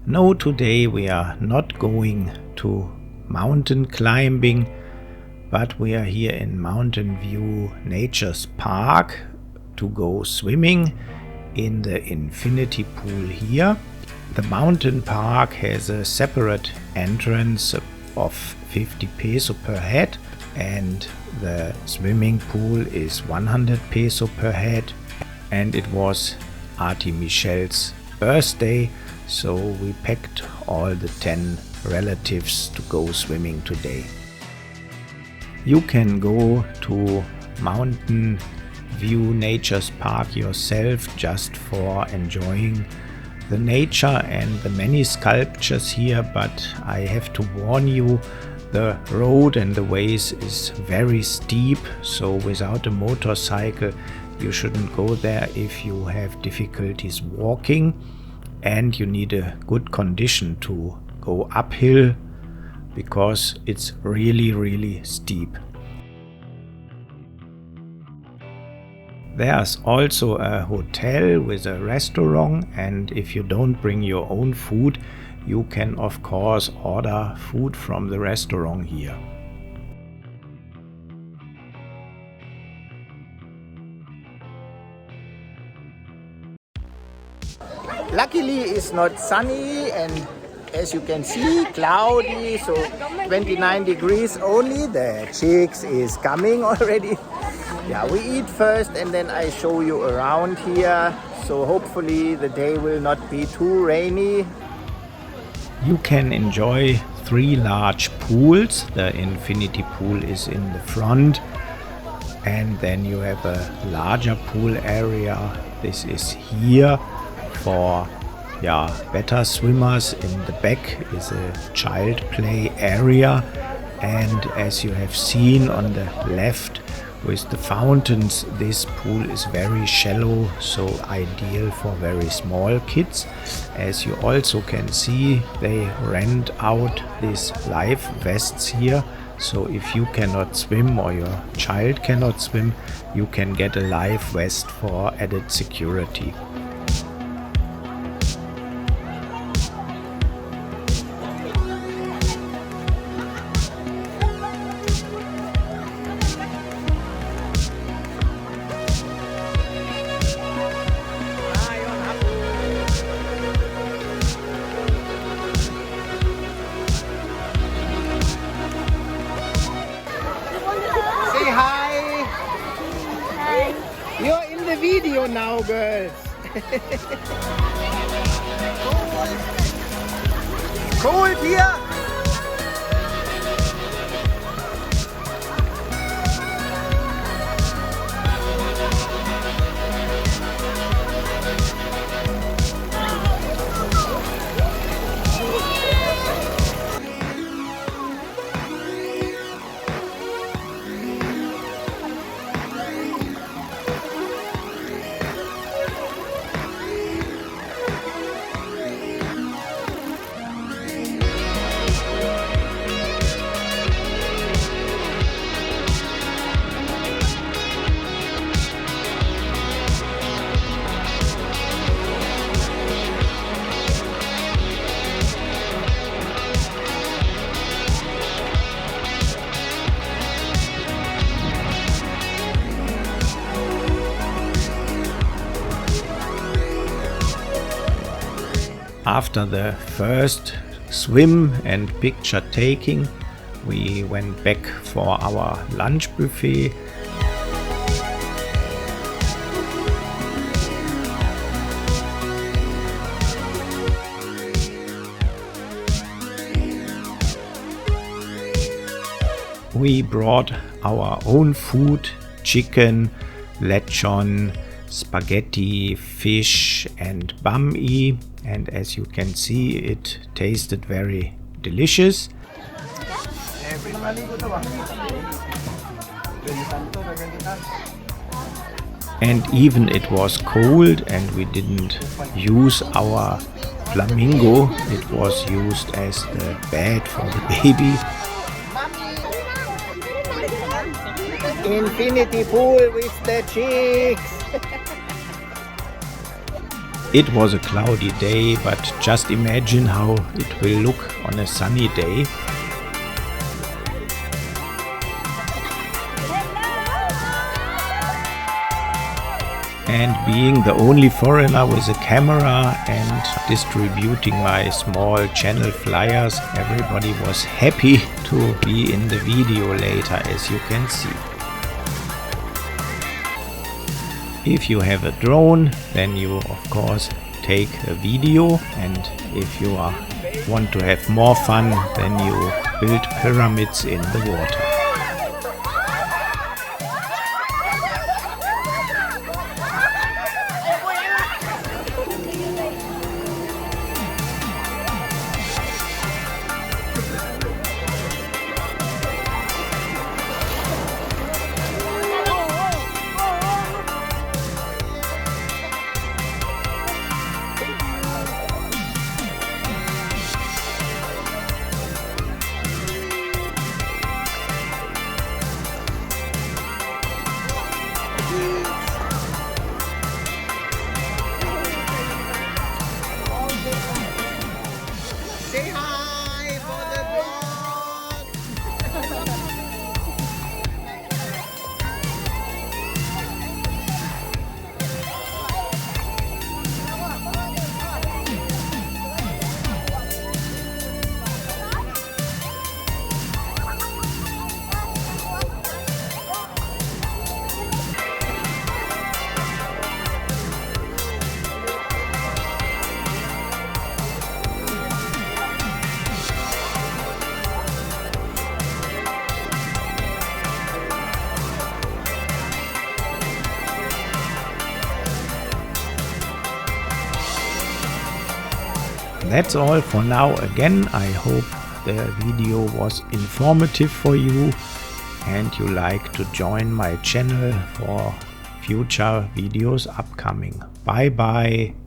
No, today we are not going to mountain climbing, but we are here in Mountain View Nature's Park to go swimming in the infinity pool here. The mountain park has a separate entrance of 50 peso per head, and the swimming pool is 100 peso per head. And it was Auntie Michelle's birthday, so we packed all the 10 relatives to go swimming today. You can go to Mountain View Nature's Park yourself just for enjoying the nature and the many sculptures here, but I have to warn you, the road and the ways is very steep, so without a motorcycle you shouldn't go there if you have difficulties walking, and you need a good condition to go uphill because it's really steep. There's also a hotel with a restaurant, and if you don't bring your own food, you can of course order food from the restaurant here. Luckily it's not sunny, and as you can see, cloudy, so 29 degrees only. The chicks is coming already. Yeah, we eat first and then I show you around here, so hopefully the day will not be too rainy. You can enjoy 3 large pools. The infinity pool is in the front, and then you have a larger pool area. This is here for better swimmers. In the back is a child play area, and as you have seen on the left with the fountains, this pool is very shallow, so ideal for very small kids. As you also can see, they rent out these life vests here, so if you cannot swim or your child cannot swim, you can get a life vest for added security. You're in the video now, girls. Cold here. After the first swim and picture taking, we went back for our lunch buffet. We brought our own food, chicken, lechon, spaghetti, fish and banh-mi, and as you can see, it tasted very delicious. And even it was cold and we didn't use our flamingo, it was used as the bed for the baby. Infinity pool with the chicks. It was a cloudy day, but just imagine how it will look on a sunny day. And being the only foreigner with a camera and distributing my small channel flyers, everybody was happy to be in the video later, as you can see. If you have a drone, then you of course take a video, and if you want to have more fun, then you build pyramids in the water. Say hi for the vlog. That's all for now. Again, I hope the video was informative for you and you like to join my channel for future videos upcoming. Bye bye.